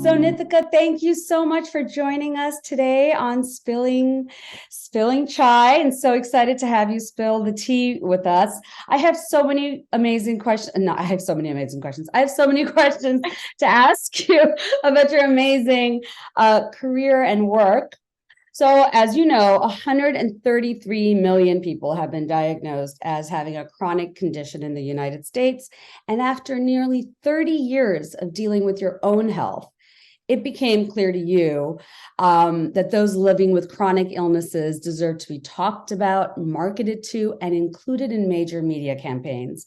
So Nitika, thank you so much for joining us today on Spilling Chai, and so excited to have you spill the tea with us. I have so many amazing questions. No, I have so many amazing questions. I have so many questions to ask you about your amazing career and work. So, as you know, 133 million people have been diagnosed as having a chronic condition in the United States. And after nearly 30 years of dealing with your own health, it became clear to you that those living with chronic illnesses deserve to be talked about, marketed to, and included in major media campaigns.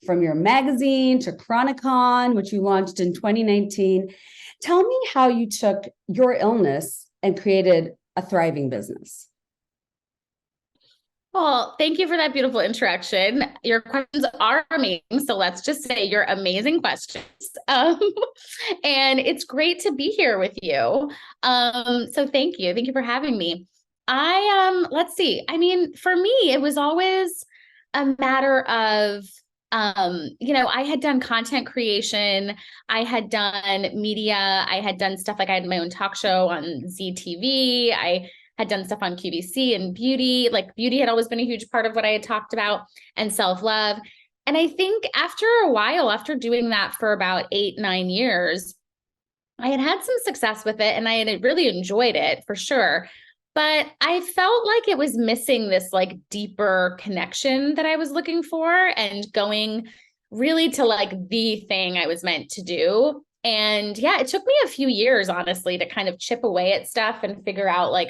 From your magazine to Chronicon, which you launched in 2019, tell me how you took your illness and created a thriving business. Well, thank you for that beautiful introduction. Your questions are amazing. So let's just say you're amazing questions. And it's great to be here with you. So thank you. Thank you for having me. Let's see. I mean, for me, it was always a matter of, I had done content creation. I had done media. I had done stuff like I had my own talk show on ZTV. I had done stuff on QVC and beauty. Like beauty had always been a huge part of what I had talked about, and self-love. And I think after a while, after doing that for about 8-9 years, I had some success with it and I had really enjoyed it for sure. But I felt like it was missing this like deeper connection that I was looking for, and going really to like the thing I was meant to do. And yeah, it took me a few years, honestly, to kind of chip away at stuff and figure out like,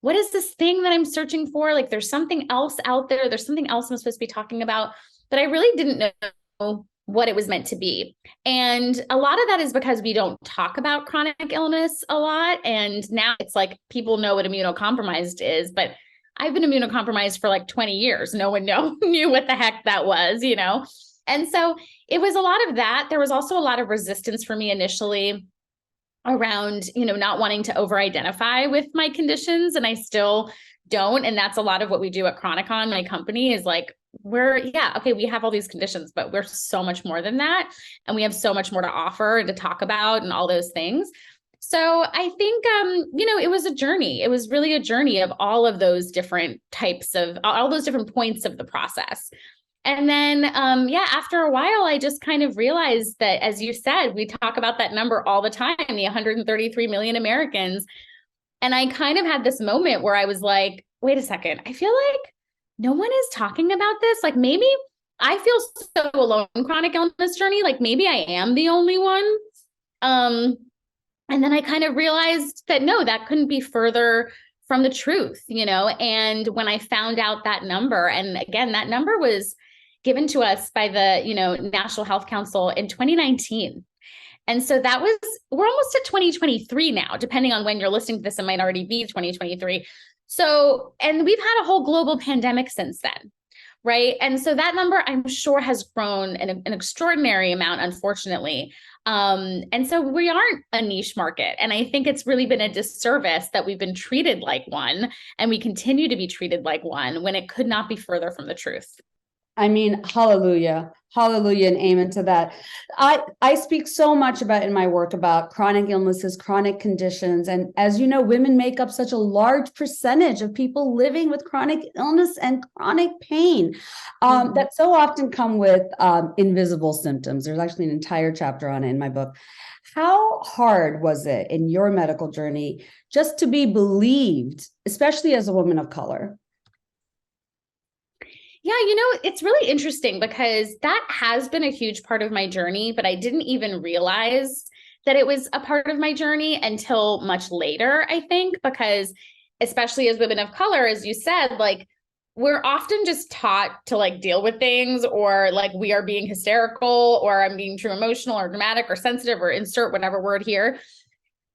what is this thing that I'm searching for? Like there's something else out there. There's something else I'm supposed to be talking about, but I really didn't know what it was meant to be. And a lot of that is because we don't talk about chronic illness a lot. And now it's like people know what immunocompromised is, but I've been immunocompromised for like 20 years. No one knew what the heck that was, you know? And so it was a lot of that. There was also a lot of resistance for me initially around, not wanting to over-identify with my conditions. And I still don't. And that's a lot of what we do at Chronicon, my company, is like, we have all these conditions, but we're so much more than that. And we have so much more to offer and to talk about and all those things. So I think, it was a journey. It was really a journey of all of those different types of, all those different points of the process. And then, after a while, I just kind of realized that, as you said, we talk about that number all the time, the 133 million Americans. And I kind of had this moment where I was like, wait a second, I feel like no one is talking about this. Like maybe I feel so alone in chronic illness journey. Like maybe I am the only one. And then I kind of realized that no, that couldn't be further from the truth, And when I found out that number, and again, that number was given to us by the, National Health Council in 2019. And so we're almost at 2023 now, depending on when you're listening to this, it might already be 2023. So, and we've had a whole global pandemic since then, right? And so that number, I'm sure, has grown an extraordinary amount, unfortunately. And so we aren't a niche market. And I think it's really been a disservice that we've been treated like one, and we continue to be treated like one when it could not be further from the truth. I mean, hallelujah, hallelujah, and amen to that. I speak so much about in my work about chronic illnesses, chronic conditions. And as you know, women make up such a large percentage of people living with chronic illness and chronic pain that so often come with invisible symptoms. There's actually an entire chapter on it in my book. How hard was it in your medical journey just to be believed, especially as a woman of color? Yeah, it's really interesting because that has been a huge part of my journey, but I didn't even realize that it was a part of my journey until much later, I think, because especially as women of color, as you said, like we're often just taught to like deal with things, or like we are being hysterical, or I'm being too emotional or dramatic or sensitive, or insert whatever word here.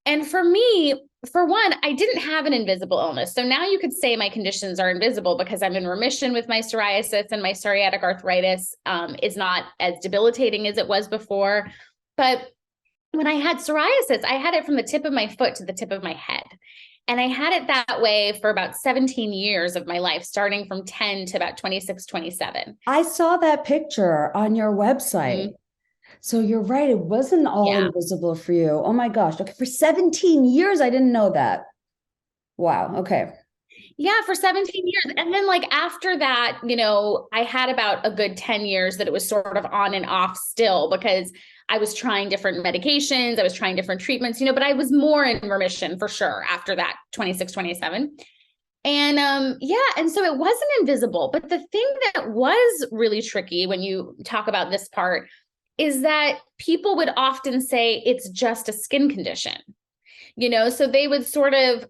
And for me, for one, I didn't have an invisible illness. So now you could say my conditions are invisible because I'm in remission with my psoriasis, and my psoriatic arthritis is not as debilitating as it was before. But when I had psoriasis, I had it from the tip of my foot to the tip of my head. And I had it that way for about 17 years of my life, starting from 10 to about 26, 27. I saw that picture on your website. So you're right. It wasn't all Yeah. invisible for you. Oh my gosh. Okay. For 17 years, I didn't know that. Wow. Okay. Yeah, for 17 years. And then like after that, I had about a good 10 years that it was sort of on and off still because I was trying different medications, I was trying different treatments, but I was more in remission for sure after that 26, 27. And yeah, and so it wasn't invisible. But the thing that was really tricky when you talk about this part is that people would often say it's just a skin condition, so they would sort of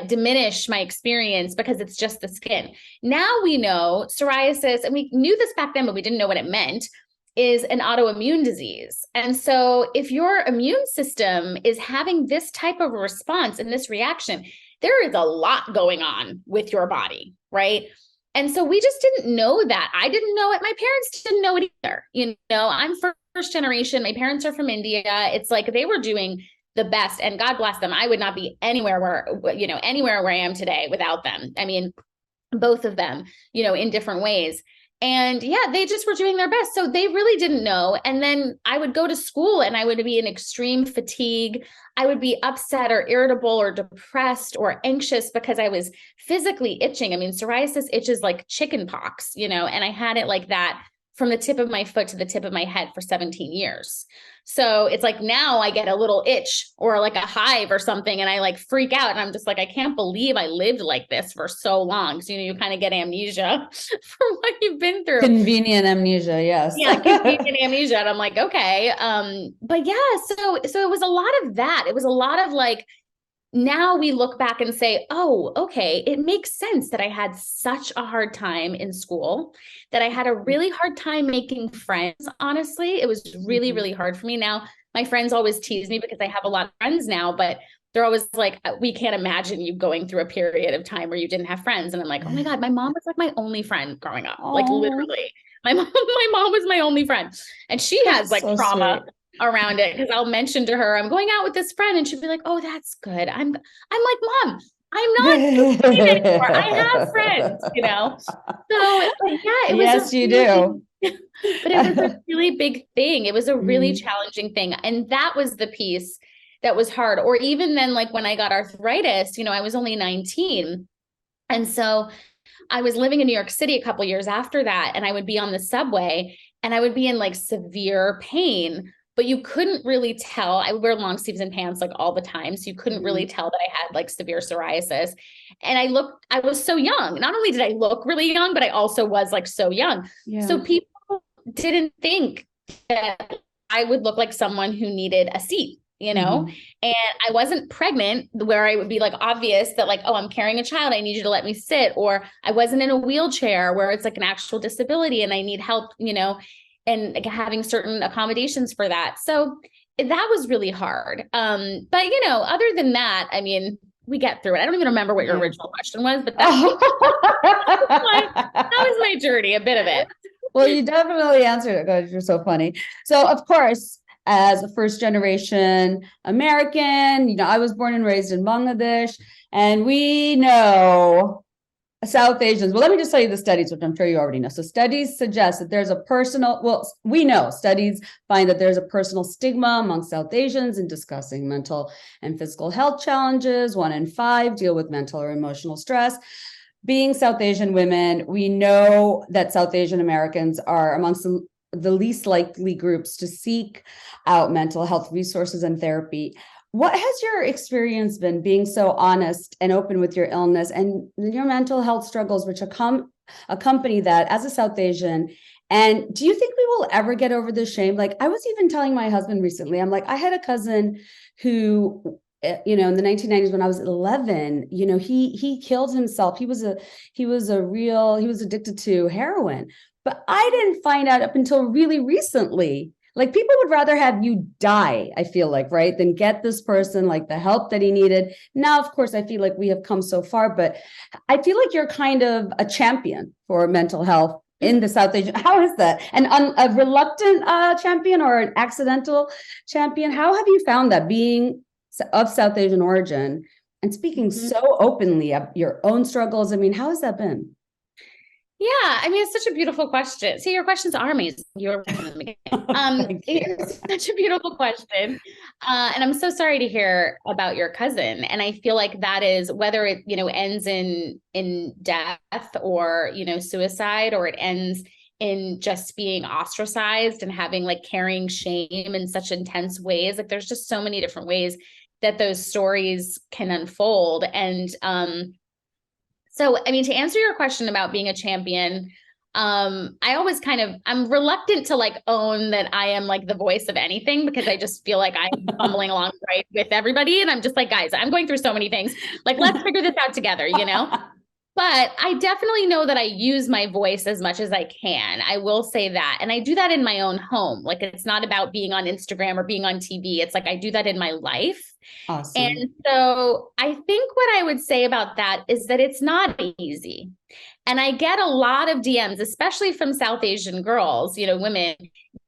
diminish my experience because it's just the skin. Now we know psoriasis, and we knew this back then, but we didn't know what it meant, is an autoimmune disease. And so if your immune system is having this type of response and this reaction, there is a lot going on with your body, right? And so we just didn't know that. I didn't know it. My parents didn't know it either. I'm first generation. My parents are from India. It's like they were doing the best, and God bless them. I would not be anywhere where I am today without them. I mean, both of them, in different ways. And yeah, they just were doing their best. So they really didn't know. And then I would go to school and I would be in extreme fatigue. I would be upset or irritable or depressed or anxious because I was physically itching. I mean, psoriasis itches like chicken pox, and I had it like that from the tip of my foot to the tip of my head for 17 years. So it's like now I get a little itch or like a hive or something and I like freak out and I'm just like, I can't believe I lived like this for so long. So, you kind of get amnesia for what you've been through. Convenient amnesia, yes. Yeah, convenient amnesia. And I'm like, okay. But yeah, so it was a lot of that. It was a lot of like, now we look back and say, oh, okay, it makes sense that I had such a hard time in school, that I had a really hard time making friends. Honestly, it was really, really hard for me. Now, my friends always tease me because I have a lot of friends now, but they're always like, we can't imagine you going through a period of time where you didn't have friends. And I'm like, oh my God, my mom was like my only friend growing up, like literally. My mom was my only friend. And she has like trauma around it because I'll mention to her, I'm going out with this friend, and she'll be like, oh, that's good. I'm like, Mom, I'm not anymore. I have friends, So yeah, it was yes, you do. but it was a really big thing. It was a really challenging thing. And that was the piece that was hard. Or even then, like when I got arthritis, I was only 19. And so I was living in New York City a couple of years after that, and I would be on the subway and I would be in like severe pain, but you couldn't really tell. I would wear long sleeves and pants like all the time. So you couldn't really tell that I had like severe psoriasis. And I was so young. Not only did I look really young, but I also was like so young. Yeah. So people didn't think that I would look like someone who needed a seat. And I wasn't pregnant where I would be like obvious that like, oh, I'm carrying a child, I need you to let me sit. Or I wasn't in a wheelchair where it's like an actual disability and I need help, and like having certain accommodations for that. So that was really hard. But other than that, I mean, we get through it. I don't even remember what your original question was, but that was my journey, a bit of it. Well, you definitely answered it. God, you're so funny. So of course, as a first generation American, I was born and raised in Bangladesh, and we know South Asians. Well, let me just tell you the studies, which I'm sure you already know. So studies suggest that there's a we know studies find that there's a personal stigma among South Asians in discussing mental and physical health challenges. 1 in 5 deal with mental or emotional stress. Being South Asian women, we know that South Asian Americans are amongst the least likely groups to seek out mental health resources and therapy. What has your experience been being so honest and open with your illness and your mental health struggles, which accompany that as a South Asian? And do you think we will ever get over the shame? Like I was even telling my husband recently, I'm like, I had a cousin who, in the 1990s when I was 11, he killed himself. He was addicted to heroin. But I didn't find out up until really recently. Like people would rather have you die, I feel like, right, than get this person like the help that he needed. Now, of course, I feel like we have come so far, but I feel like you're kind of a champion for mental health in the South Asian. How is that? And a reluctant champion or an accidental champion? How have you found that being of South Asian origin and speaking so openly of your own struggles? I mean, how has that been? Yeah, I mean, it's such a beautiful question. See, your questions are amazing. You're Thank you. it's such a beautiful question. And I'm so sorry to hear about your cousin. And I feel like that is whether it, ends in death or, suicide, or it ends in just being ostracized and having like carrying shame in such intense ways. Like there's just so many different ways that those stories can unfold. And so, I mean, to answer your question about being a champion, I always I'm reluctant to like own that I am like the voice of anything, because I just feel like I'm bumbling along right with everybody. And I'm just like, guys, I'm going through so many things. Like, let's figure this out together, But I definitely know that I use my voice as much as I can. I will say that. And I do that in my own home. Like, it's not about being on Instagram or being on TV. It's like, I do that in my life. Awesome. And so I think what I would say about that is that it's not easy. And I get a lot of DMs, especially from South Asian girls, women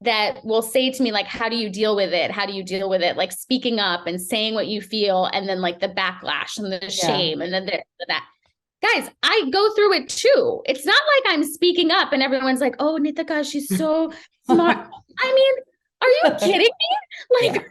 that will say to me, like, how do you deal with it? How do you deal with it? Like speaking up and saying what you feel, and then like the backlash and the shame and then this and that. Guys, I go through it too. It's not like I'm speaking up and everyone's like, oh, Nitika, she's so smart. I mean, are you kidding me? Like,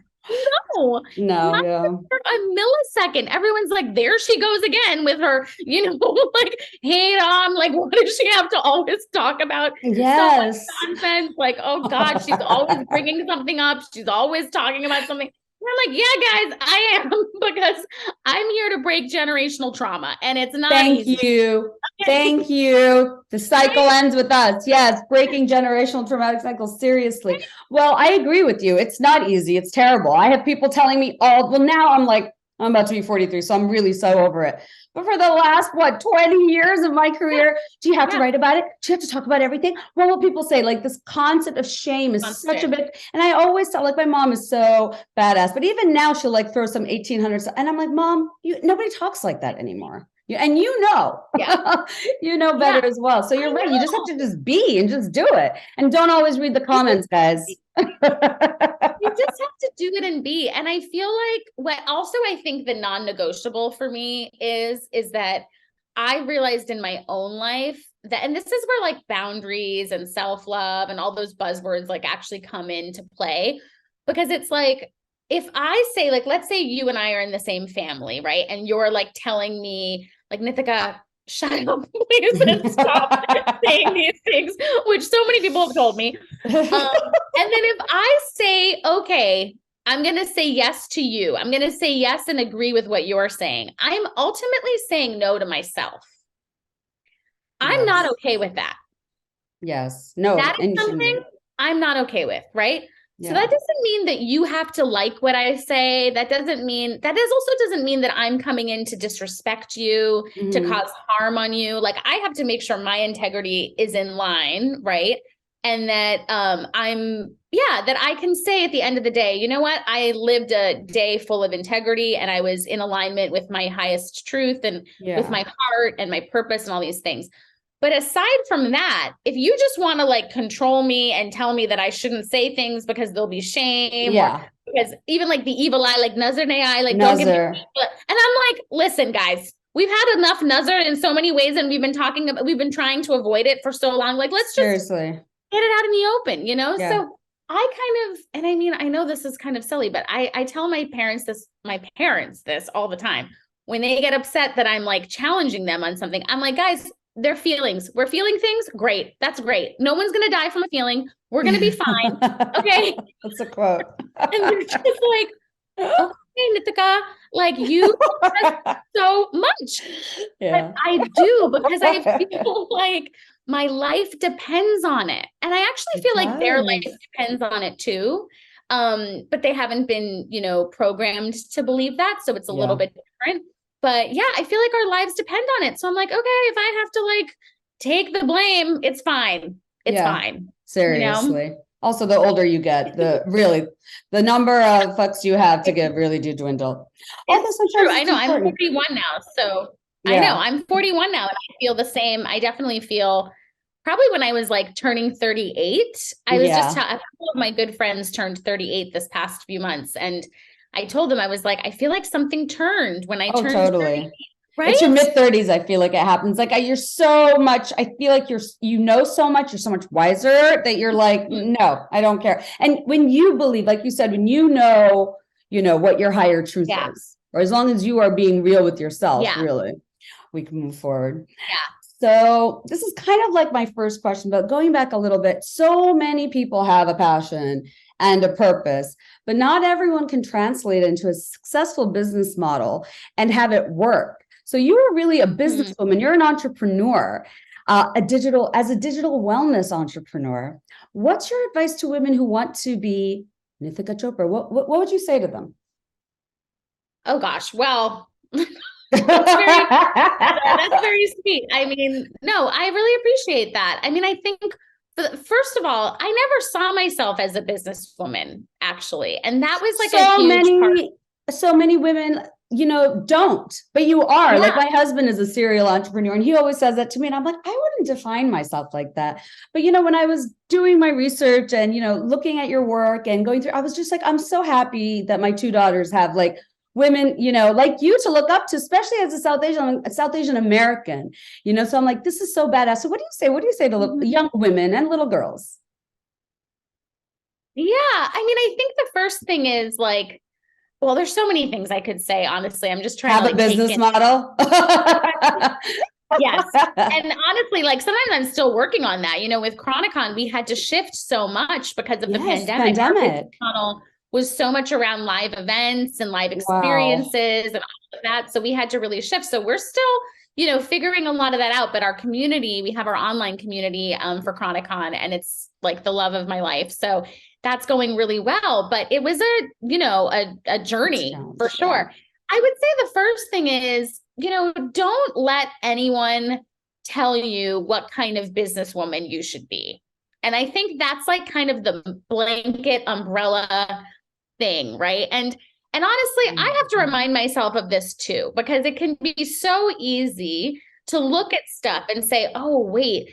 no, not for a millisecond. Everyone's like, there she goes again with her, like, hey, like, what does she have to always talk about? Yes. So much nonsense. Like, oh God, she's always bringing something up. She's always talking about something. And I'm like, yeah, guys, I am, because I'm here to break generational trauma, and it's not easy. Thank you. The cycle ends with us. Yes, breaking generational traumatic cycles. Seriously. Well, I agree with you. It's not easy. It's terrible. I have people telling me, now I'm like, I'm about to be 43, so I'm really so over it. But for the last, 20 years of my career, do you have to write about it? Do you have to talk about everything? What will people say? Like, this concept of shame is such a big, and I always tell, like, my mom is so badass, but even now she'll like throw some 1800s. And I'm like, Mom, nobody talks like that anymore. And you know better as well. So you're right. You just have to just be and just do it. And don't always read the comments, guys. You just have to do it and be. And I feel like what also I think the non-negotiable for me is that I realized in my own life that, and this is where like boundaries and self-love and all those buzzwords like actually come into play, because it's like, if I say, like, let's say you and I are in the same family, right? And you're like telling me, like, Nitika, shut up, please, and stop saying these things, which so many people have told me. And then if I say, okay, I'm going to say yes to you, I'm going to say yes and agree with what you're saying, I'm ultimately saying no to myself. I'm not okay with that. Yes. No. That is something I'm not okay with, right? So that doesn't mean that you have to like what I say. That also doesn't mean that I'm coming in to disrespect you, to cause harm on you. Like, I have to make sure my integrity is in line, right? And that that I can say at the end of the day, you know what? I lived a day full of integrity, and I was in alignment with my highest truth and with my heart and my purpose and all these things. But aside from that, if you just want to like control me and tell me that I shouldn't say things because there'll be shame, or because even like the evil eye, like nazar nahi aaye, like don't get me. And I'm like, listen, guys, we've had enough nazar in so many ways, and we've been trying to avoid it for so long. Like, let's just get it out in the open, So and I mean, I know this is kind of silly, but I tell my parents this all the time. When they get upset that I'm like challenging them on something, I'm like, guys, their feelings. We're feeling things. Great. That's great. No one's going to die from a feeling. We're going to be fine. Okay. That's a quote. And they're just like, okay, Nitika, like, you so much. But I do, because I feel like my life depends on it. And I actually feel like their life depends on it too. But they haven't been, programmed to believe that. So it's a little bit different. But yeah, I feel like our lives depend on it. So I'm like, okay, if I have to like take the blame, it's fine. It's fine. Seriously. Also, the older you get, the number of fucks you have to give really do dwindle. It's true. I know. I'm 41 now. So I know I'm 41 now, and I feel the same. I definitely feel probably when I was like turning 38, I was just a couple of my good friends turned 38 this past few months. And I told them, I was like, I feel like something turned when I turned 38. It's your Right? mid-30s. I feel like it happens. Like you're so much, I feel like you know so much, you're so much wiser that you're like, Mhm. no, I don't care. And when you believe, like you said, when you know what your higher truth Yeah. is, or as long as you are being real with yourself, Yeah. really, we can move forward. Yeah. So this is kind of like my first question, but going back a little bit, so many people have a passion and a purpose, but not everyone can translate it into a successful business model and have it work. So you are really a Mhm. businesswoman. You're an entrepreneur, as a digital wellness entrepreneur. What's your advice to women who want to be Nitika Chopra? What would you say to them? Oh gosh. Well, that's very that's very sweet. I mean, no, I really appreciate that. I mean, I think first of all, I never saw myself as a businesswoman, actually. And that was like a so huge part. many so many women don't, but you are. Like Yeah. my husband is a serial entrepreneur and he always says that to me, and I'm like, I wouldn't define myself like that. But when I was doing my research and looking at your work and going through, I was just like, I'm so happy that my two daughters have like women like you to look up to, especially as a South Asian American. So I'm like, this is so badass. So what do you say to young women and little girls? Yeah. I mean, I think the first thing is like, well, there's so many things I could say, honestly. I'm just trying to Have a like take business in. model. Yes. And honestly, like sometimes I'm still working on that. With Chronicon, we had to shift so much because of the Yes, pandemic. Our business pandemic. model was so much around live events and live Wow. experiences and all of that. So we had to really shift. So we're still, figuring a lot of that out. But our community, we have our online community for Chronicon, and it's like the love of my life. So that's going really well. But it was a journey for sure. I would say the first thing is, don't let anyone tell you what kind of businesswoman you should be. And I think that's like kind of the blanket umbrella thing, right? And honestly, I have to remind myself of this too, because it can be so easy to look at stuff and say, oh, wait,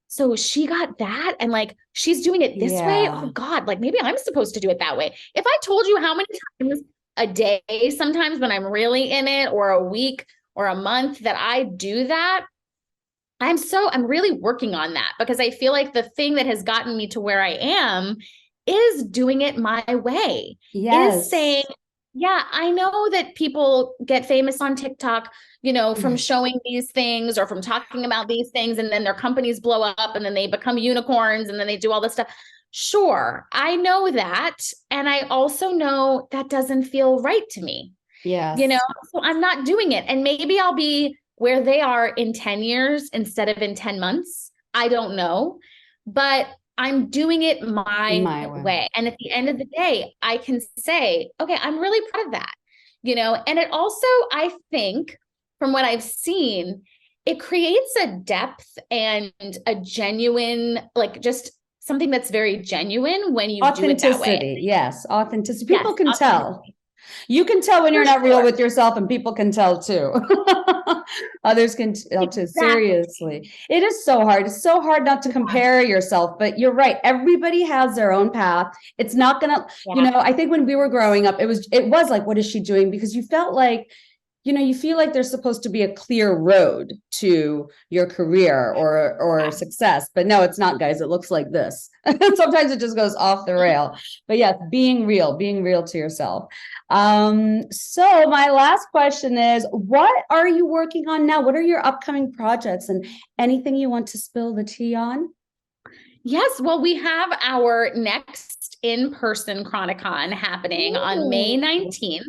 so she got that and like she's doing it this way. Oh God, like maybe I'm supposed to do it that way. If I told you how many times a day, sometimes when I'm really in it, or a week or a month that I do that, I'm really working on that, because I feel like the thing that has gotten me to where I am is doing it my way. Is saying, Yes. yeah, I know that people get famous on TikTok, from showing these things or from talking about these things, and then their companies blow up and then they become unicorns and then they do all this stuff. Sure, I know that. And I also know that doesn't feel right to me, Yes. so I'm not doing it. And maybe I'll be where they are in 10 years instead of in 10 months. I don't know, but I'm doing it my My way. way. And at the end of the day, I can say, okay, I'm really proud of that, and it also, I think, from what I've seen, it creates a depth and a genuine, like just something that's very genuine when you do it that way. Authenticity. Yes. Authenticity. Yes, People can tell. authenticity. You can tell when For you're not real sure. with yourself, and people can tell too. Others can tell too. Exactly. Seriously. It is so hard. It's so hard not to compare yourself, but you're right. Everybody has their own path. It's not gonna, Yeah. I think when we were growing up, it was like, what is she doing? Because you felt like, you feel like there's supposed to be a clear road to your career or success, but no, it's not, guys. It looks like this. Sometimes it just goes off the rail. But yes, being real to yourself. So my last question is, what are you working on now? What are your upcoming projects and anything you want to spill the tea on? Yes, well, we have our next in-person Chronicon happening on May Ooh. 19th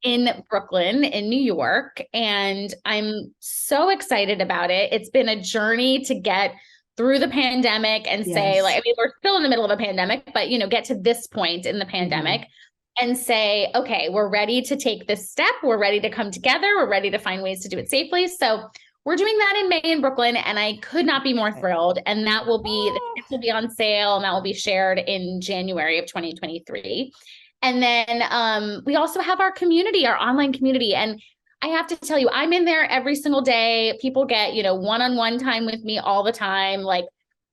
in Brooklyn, in New York. And I'm so excited about it. It's been a journey to get through the pandemic and say, like, Yes. I mean, we're still in the middle of a pandemic, but, get to this point in the pandemic and say, okay, we're ready to take this step. We're ready to come together. We're ready to find ways to do it safely. So we're doing that in May in Brooklyn, and I could not be more thrilled. And that will be, the tickets will be on sale, and that will be shared in January of 2023. And then we also have our community, our online community. And I have to tell you, I'm in there every single day. People get, one-on-one time with me all the time. Like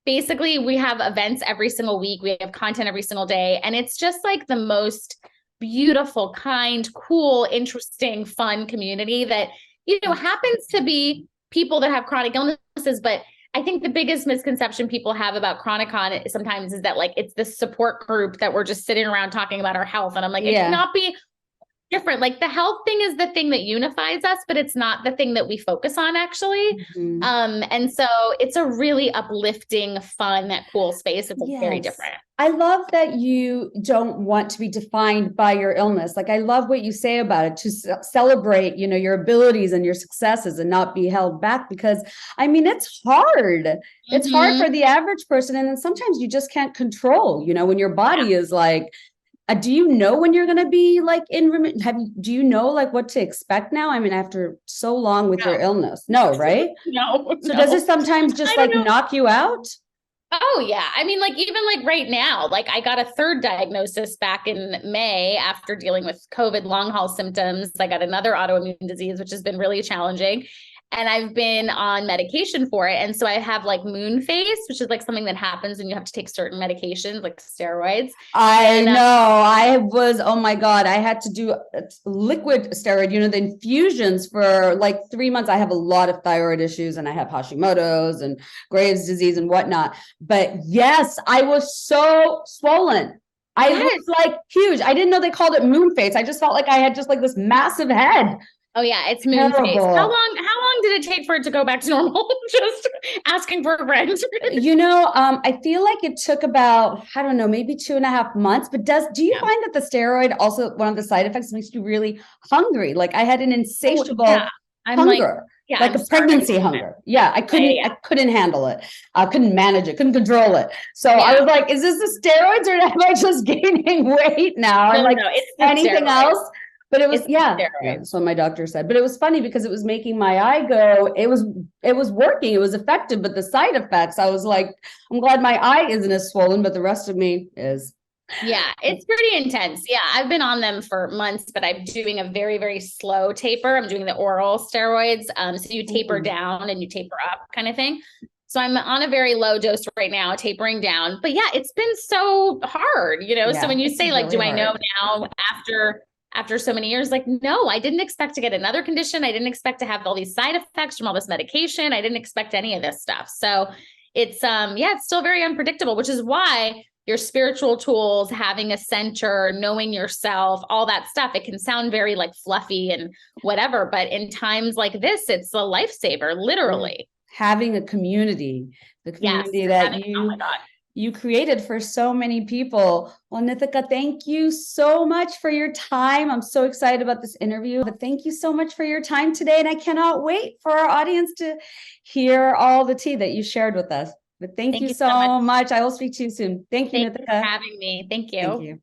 basically we have events every single week. We have content every single day. And it's just like the most beautiful, kind, cool, interesting, fun community that happens to be people that have chronic illnesses, but I think the biggest misconception people have about Chronicon sometimes is that like it's this support group that we're just sitting around talking about our health. And I'm like, it cannot be different. Like the health thing is the thing that unifies us, but it's not the thing that we focus on actually. And so it's a really uplifting, fun, cool space. It's very different. I love that you don't want to be defined by your illness. Like, I love what you say about it, to celebrate, your abilities and your successes and not be held back, because I mean, it's hard. It's hard for the average person. And then sometimes you just can't control, when your body is like, do you know when you're going to be like do you know like what to expect now? I mean, after so long with your illness, no, right? No. So does it sometimes just like knock you out? Oh yeah. I mean, like even like right now, like I got a third diagnosis back in May after dealing with COVID long haul symptoms. I got another autoimmune disease, which has been really challenging. And I've been on medication for it. And so I have like moon face, which is like something that happens when you have to take certain medications, like steroids. I know. Oh my God, I had to do liquid steroid, the infusions for like 3 months. I have a lot of thyroid issues and I have Hashimoto's and Graves' disease and whatnot. But yes, I was so swollen. I was like huge. I didn't know they called it moon face. I just felt like I had just like this massive head. Oh yeah, it's moon face. How long did it take for it to go back to normal? Just asking for a friend. I feel like it took about, I don't know, maybe 2.5 months. But do you find that the steroid also, one of the side effects, makes you really hungry? Like I had an insatiable hunger, like a pregnancy hunger. Yeah, I couldn't handle it. I couldn't manage it, couldn't control it. So I was like, is this the steroids or am I just gaining weight now? And like, it's anything else? But it was, that's what my doctor said. But it was funny because it was making my eye go, it was working, it was effective, but the side effects, I was like, I'm glad my eye isn't as swollen, but the rest of me is. Yeah, it's pretty intense. Yeah, I've been on them for months, but I'm doing a very, very slow taper. I'm doing the oral steroids. So you taper down and you taper up kind of thing. So I'm on a very low dose right now, tapering down. But yeah, it's been so hard, so when you say like, do I know now after so many years, like, no, I didn't expect to get another condition. I didn't expect to have all these side effects from all this medication. I didn't expect any of this stuff. So it's, it's still very unpredictable, which is why your spiritual tools, having a center, knowing yourself, all that stuff, it can sound very like fluffy and whatever, but in times like this, it's a lifesaver, literally. Having a community, the community you created for so many people. Well, Nitika, thank you so much for your time. I'm so excited about this interview, but thank you so much for your time today. And I cannot wait for our audience to hear all the tea that you shared with us. But thank you so much. I will speak to you soon. Thank you, Nitika. Thank you for having me. Thank you. Thank you.